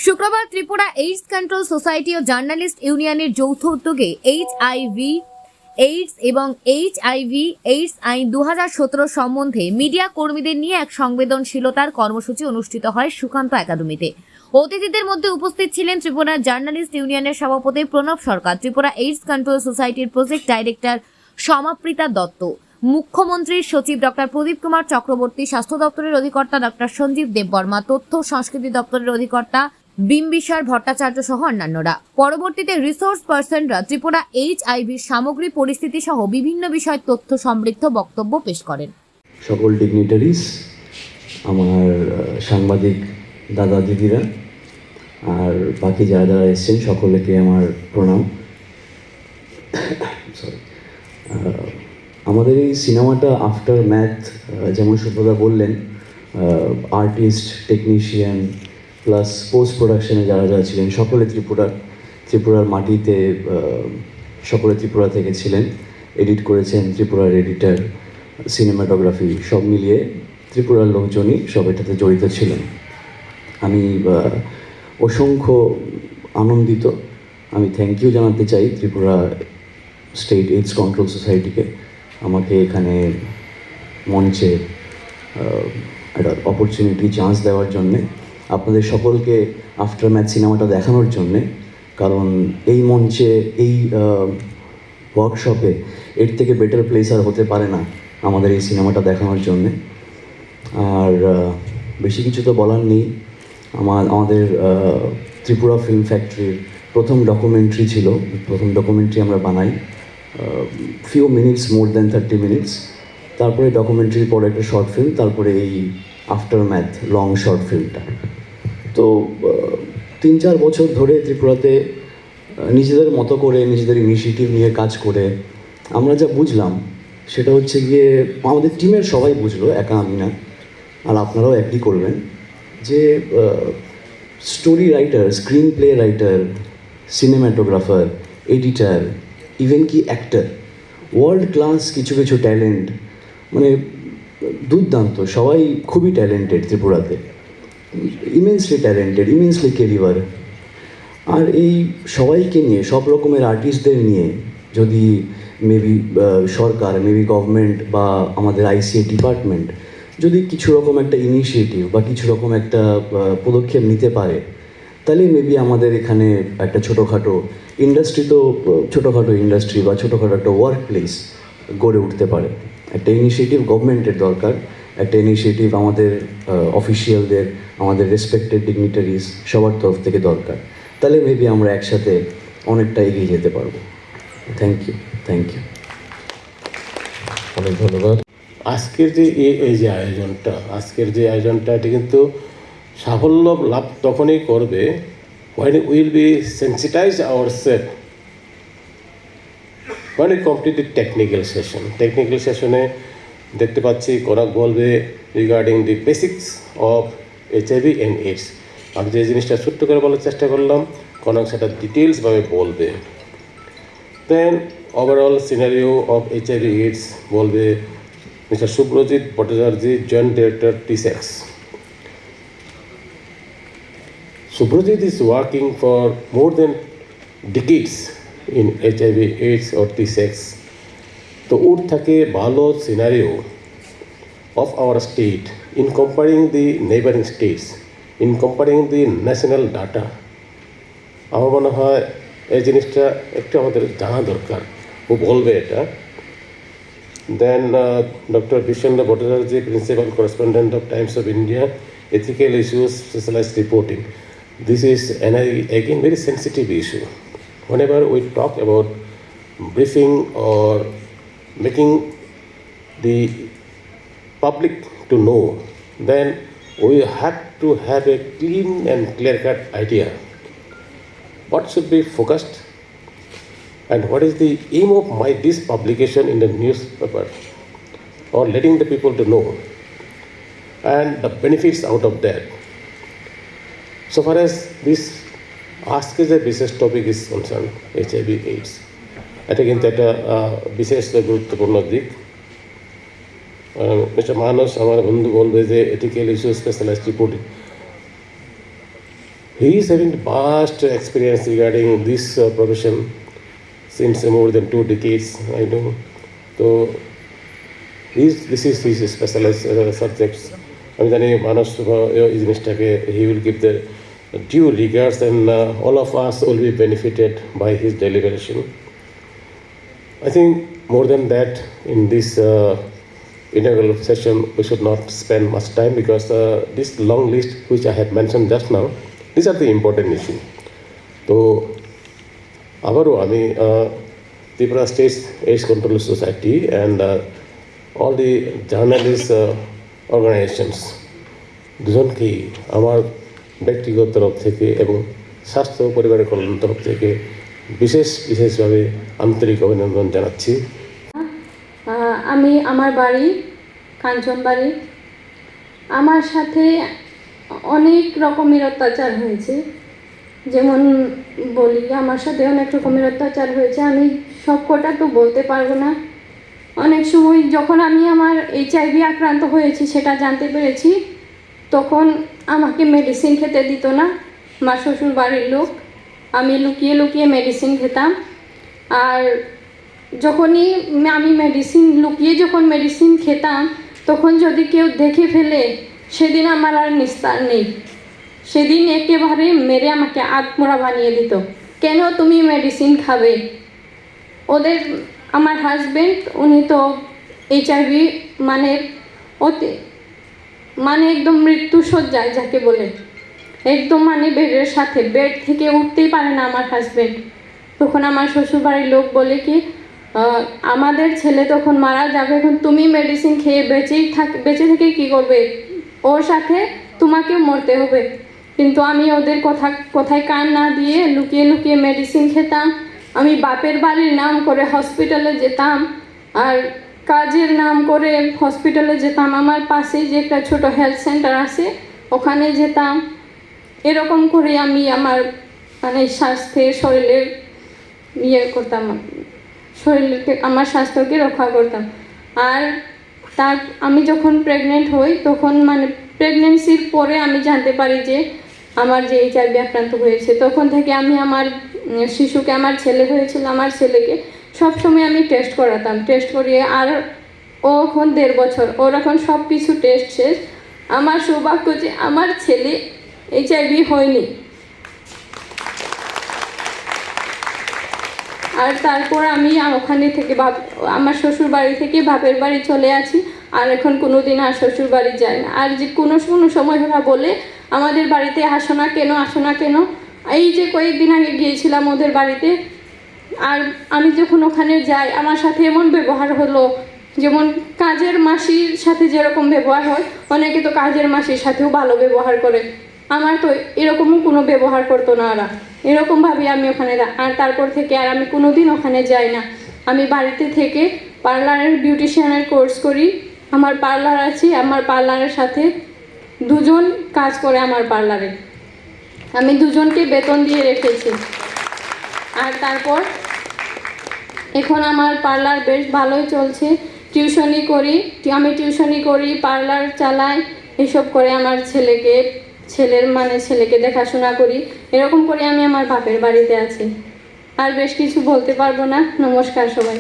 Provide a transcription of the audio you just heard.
শুক্রবার Tripura AIDS control society ও journalist ইউনিয়নের যৌথ উদ্যোগে এইডস এবং এইডস আইন 2017 সম্বন্ধে মিডিয়া কর্মীদের নিয়ে এক সংবেদনশীলতার কর্মসূচি অনুষ্ঠিত হয় সুকান্ত একাডেমিতে। অতিথিদের মধ্যে উপস্থিত ছিলেন ত্রিপুরা জার্নালিস্ট ইউনিয়নের সভাপতি প্রণব সরকার, ত্রিপুরা এইডস কন্ট্রোল সোসাইটির প্রজেক্ট ডাইরেক্টর সমাপ্রিতা দত্ত, মুখ্যমন্ত্রীর সচিব ডক্টর প্রদীপ কুমার চক্রবর্তী, স্বাস্থ্য দপ্তরের অধিকর্তা ডক্টর সঞ্জীব দেববর্মা, তথ্য ও সংস্কৃতি দপ্তরের অধিকর্তা বিম্বিসার ভট্টাচার্য সহ অন্যান্যরা। পরবর্তীতে রিসোর্স পার্সনরা ত্রিপুরা এইচআইভির সামগ্রিক পরিস্থিতি সহ বিভিন্ন বিষয় তথ্য সমৃদ্ধ বক্তব্য পেশ করেন। সকল ডিগনিটারিজ, আমার সাংবাদিক দাদা দিদিরা আর বাকি যারা যারা এসছেন সকলকে আমার প্রণাম। সরি, আমাদের এই সিনেমাটা আফটার ম্যাথ, যেমন সুব্রতা বললেন, আর্টিস্ট, টেকনিশিয়ান প্লাস পোস্ট প্রোডাকশনে যারা যারা ছিলেন সকলে ত্রিপুরার মাটিতে, সকলে ত্রিপুরা থেকে ছিলেন। এডিট করেছেন ত্রিপুরার এডিটার, সিনেমাটোগ্রাফি সব মিলিয়ে ত্রিপুরার লোকজনই সব এটাতে জড়িত ছিলেন। আমি অসংখ্য আনন্দিত। আমি থ্যাংক ইউ জানাতে চাই ত্রিপুরা স্টেট এইডস কন্ট্রোল সোসাইটিকে আমাকে এখানে মঞ্চে একটা অপরচুনিটি, চান্স দেওয়ার জন্যে, আপনাদের সকলকে আফটার ম্যাথ সিনেমাটা দেখানোর জন্যে। কারণ এই মঞ্চে, এই ওয়ার্কশপে এর থেকে বেটার প্লেস আর হতে পারে না আমাদের এই সিনেমাটা দেখানোর জন্যে। আর বেশি কিছু তো বলার নেই। আমাদের ত্রিপুরা ফিল্ম ফ্যাক্টরির প্রথম ডকুমেন্টারি ছিল, প্রথম ডকুমেন্টারি আমরা বানাই, few minutes, more than 30 minutes. তারপরে ডকুমেন্টারির পরে একটা শর্ট ফিল্ম, তারপরে এই আফটার ম্যাথ লং শর্ট ফিল্মটা। তো 3-4 বছর ধরে ত্রিপুরাতে নিজেদের মতো করে, নিজেদের ইনিশিয়েটিভ নিয়ে কাজ করে আমরা যা বুঝলাম সেটা হচ্ছে গিয়ে, আমাদের টিমের সবাই বুঝলো, একা আমি না, আর আপনারাও একই করবেন, যে story writer, screen play writer, cinematographer, editor, even কি অ্যাক্টর, ওয়ার্ল্ড ক্লাস কিছু কিছু ট্যালেন্ট, মানে দুর্দান্ত, সবাই খুবই ট্যালেন্টেড ত্রিপুরাতে, ইমেন্সলি ট্যালেন্টেড, ইমেন্সলি ক্যালিবার। আর এই সবাইকে নিয়ে, সব রকমের আর্টিস্টদের নিয়ে যদি মেবি সরকার, মেবি গভর্নমেন্ট বা আমাদের আইসিএ ডিপার্টমেন্ট যদি কিছু রকম একটা ইনিশিয়েটিভ বা কিছু রকম একটা পদক্ষেপ নিতে পারে, তাহলে মেবি আমাদের এখানে একটা ছোটোখাটো ইন্ডাস্ট্রি, তো ছোটোখাটো ইন্ডাস্ট্রি বা ছোটোখাটো একটা ওয়ার্ক প্লেস গড়ে উঠতে পারে। একটা ইনিশিয়েটিভ গভর্নমেন্টের দরকার, একটা ইনিশিয়েটিভ আমাদের অফিসিয়ালদের, আমাদের রেসপেক্টেড ডিগনিটারিজ সবার তরফ থেকে দরকার। তাহলে মেবি আমরা একসাথে অনেকটা এগিয়ে যেতে পারবো। থ্যাংক ইউ, থ্যাংক ইউ, অনেক ধন্যবাদ। আজকের যে এই আয়োজনটা এটি কিন্তু সাফল্য লাভ তখনই করবে when we will be sensitized ourselves when we complete the technical session-এ দেখতে পাচ্ছি কনক বলবে regarding the basics of HIV and AIDS. আমি যে জিনিসটা ছোট্ট করে বলার চেষ্টা করলাম, কনক সেটা ডিটেলসভাবে বলবে। Then overall scenario of HIV AIDS বলবে mister Subrajit Bhattacharya, joint director TSEX. Subrajit is working for more than decades in HIV AIDS or TSEX. তো ওর থাকে ভালো scenario of our state in comparing the neighboring states, in comparing the national data. আমার মনে হয় এই জিনিসটা একটু আমাদের জানা দরকার, ও বলবে এটা। Then doctor Bishwendra Bhattacharya, principal correspondent of Times of India, ethical issues, specialized reporting. This is again very sensitive issue. Whenever we talk about briefing or making the public to know, then we have to have a clean and clear-cut idea what should be focused and what is the aim of this publication in the newspaper or letting the people to know and the benefits out of that. So far as this ask is a বিশেষ topic is concerned, HIV AIDS, এটা কিন্তু একটা বিশেষ গুরুত্বপূর্ণ দিক। Mister মানস, আমার বন্ধু, বলবে যে ethical issue, specialised reporting. he is having vast experience regarding this profession since more than 2 decades, I know. So this is his specialized subjects. আমি জানি মানস এই জিনিসটাকে he will give the due regards, and all of us will be benefited by his deliberation. I think more than that, in this inaugural session, we should not spend much time because this long list which I had mentioned just now, these are the important issues. So, আবারও আমি Tripura state AIDS control society and all the journalist organizations দুজনকেই আমার ব্যক্তিগত তরফ থেকে এবং স্বাস্থ্য ও পরিবারের কল্যাণ তরফ থেকে বিশেষভাবে আন্তরিক অভিনন্দন জানাচ্ছি। আমি আমার বাড়ি কাঞ্চনবাড়ি। আমার সাথে অনেক রকমের অত্যাচার হয়েছে, যেমন বলি আমার সাথে অনেক রকমের অত্যাচার হয়েছে, আমি সব কটা তো বলতে পারবো না। অনেক সময় যখন আমি আমার HIV আক্রান্ত হয়েছি সেটা জানতে পেরেছি, তখন আমাকে মেডিসিন খেতে দিত না আমার শ্বশুর বাড়ির লোক। আমি লুকিয়ে লুকিয়ে মেডিসিন খেতাম, আর যখনই আমি লুকিয়ে যখন মেডিসিন খেতাম তখন যদি কেউ দেখে ফেলে সেদিন আমার আর নিস্তার নেই। সেদিন একেবারে মেরে আমাকে আত্মরা বানিয়ে দিত, কেন তুমি মেডিসিন খাবে। আমার হাজব্যান্ড উনি তো HIV মানে একদম মৃত্যুসজ্জায় যাকে বলে, একদম বেডের সাথে, বেড থেকে উঠতেই পারে না আমার হাজব্যান্ড। তখন আমার শ্বশুরবাড়ির লোক বলে কি আমাদের ছেলে তখন মারা যাবে, এখন তুমি মেডিসিন খেয়ে বেঁচে থেকে কি করবে, ওর সাথে তোমাকেও মরতে হবে। কিন্তু আমি ওদের কথায় কান না দিয়ে লুকিয়ে লুকিয়ে মেডিসিন খেতাম। আমি বাপের বাড়ির নাম করে হসপিটালে যেতাম, আর কাজের নাম করে হসপিটালে যেতাম। আমার পাশেই যে একটা ছোট হেলথ সেন্টার আছে ওখানে যেতাম। এরকম করে আমি আমার শরীরের করতাম, আমার স্বাস্থ্যকে রক্ষা করতাম। আর আমি যখন প্রেগনেন্ট হই তখন প্রেগনেন্সির পরে আমি জানতে পারি যে আমার যে HIV আক্রান্ত হয়েছে। তখন থেকে আমি আমার শিশুকে, আমার ছেলে হয়েছিল, আমার ছেলেকে সবসময় আমি টেস্ট করাতাম। টেস্ট করিয়ে, আর ও এখন 1.5 বছর, ওর এখন সব কিছু টেস্ট শেষ। আমার সৌভাগ্য যে আমার ছেলে HIV হয়নি। আর তারপর আমি ওখানে থেকে আমার শ্বশুর বাড়ি থেকে বাপের বাড়ি চলে আসি, আর এখন কোনোদিন আর শ্বশুর বাড়ি যাই না। আর যে কোনো সময় ওরা বলে আমাদের বাড়িতে আসো না কেন। এই যে কয়েকদিন আগে গিয়েছিলাম ওদের বাড়িতে, আর আমি যখন ওখানে যাই আমার সাথে এমন ব্যবহার হলো, যেমন কাজের মাসির সাথে যেরকম ব্যবহার হয়, অনেকে তো কাজের মাসির সাথেও ভালো ব্যবহার করে, আমার তো এরকমও কোনো ব্যবহার করতো না ওরা। এরকমভাবে আমি ওখানে, আর তারপর থেকে আর আমি কোনোদিন ওখানে যাই না। আমি বাড়িতে থেকে পার্লারের বিউটিশিয়ানের কোর্স করি। আমার পার্লার আছে, আমার পার্লারের সাথে 2 জন কাজ করে আমার পার্লারে। আমি 2 জনকে বেতন দিয়ে রেখেছি। আর তারপর এখন আমার পার্লার বেশ ভালোই চলছে। আমি টিউশনি করি, পার্লার চালাই, এসব করে আমার ছেলেকে দেখাশোনা করি। এরকম করে আমি আমার বাপের বাড়িতে আছি। আর বেশ কিছু বলতে পারবো না। নমস্কার সবাই।